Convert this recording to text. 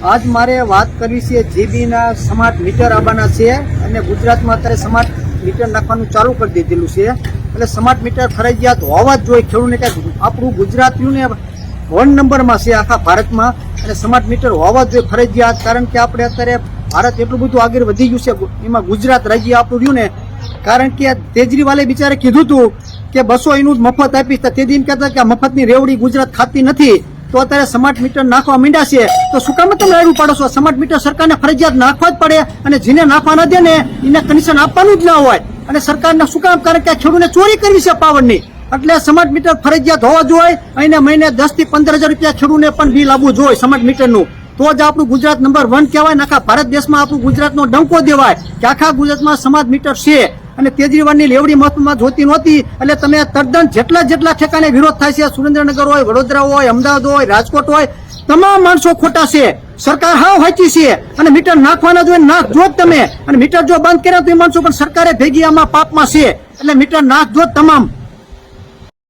આજ મારે વાત કરવી છે જીબીના સ્માર્ટ મીટર આવવાના છે અને ગુજરાતમાં અત્યારે સ્માર્ટ મીટર નાખવાનું ચાલુ કરી દીધેલું છે. એટલે સ્માર્ટ મીટર ફરજિયાત હોવા જ જોઈએ. ખેડૂતને કંઈક આપણું ગુજરાતીઓને 1 નંબરમાં છે આખા ભારતમાં. અને સ્માર્ટ મીટર હોવા જ જોઈએ ફરજિયાત. કારણ કે આપણે અત્યારે ભારત એટલું બધું આગળ વધી ગયું છે, એમાં ગુજરાત રાજ્ય આપણું રહ્યું ને. કારણ કે તેજરીવાલે બિચારે કીધું હતું કે 200 યુનિટ મફત આપીશ, તો તે દિન કહેતા કે મફતની રેવડી ગુજરાત ખાતી નથી. તો અત્યારે સ્માર્ટ મીટર નાખવા માંડ્યા છે, તો શું કામ તમે લાડુ પાડો છો? સ્માર્ટ મીટર સરકારને ફરજિયાત નાખવા જ પડે. અને જેને નાખવા ન દે ને એને કમિશન આપવાનું જ ના હોય. અને સરકારને શું કામ? કારણ કે ખેડૂતને ચોરી કરવી છે પાવરની. એટલે સ્માર્ટ મીટર ફરજિયાત હોવા જોઈએ. અહીંને મહિને 10 થી 15,000 રૂપિયા ખેડૂતને પણ બિલ આવવું જોઈએ સ્માર્ટ મીટરનું. તો જ આપણું ગુજરાત નંબર 1 કહેવાય. આખા ભારત દેશમાં આપણું ગુજરાતનો ડંકો દેવાય કે આખા ગુજરાતમાં સ્માર્ટ મીટર છે. અને કેજરીવાલની લેવડી મહત્વમાં જોતી નહોતી. એટલે તમે તદ્દન જેટલા ઠેકાણે વિરોધ થાય છે, સુરેન્દ્રનગર હોય, વડોદરા હોય, અમદાવાદ હોય, રાજકોટ હોય, તમામ માણસો ખોટા છે. સરકાર હાવ સાચી છે. અને મીટર નાખવાના જોઈએ, નાખજો જ તમે. અને મીટર જો બંધ કર્યા તો એ માણસો પણ સરકારે ભેગી આમાં પાપમાં છે. એટલે મીટર નાખજો જ તમામ.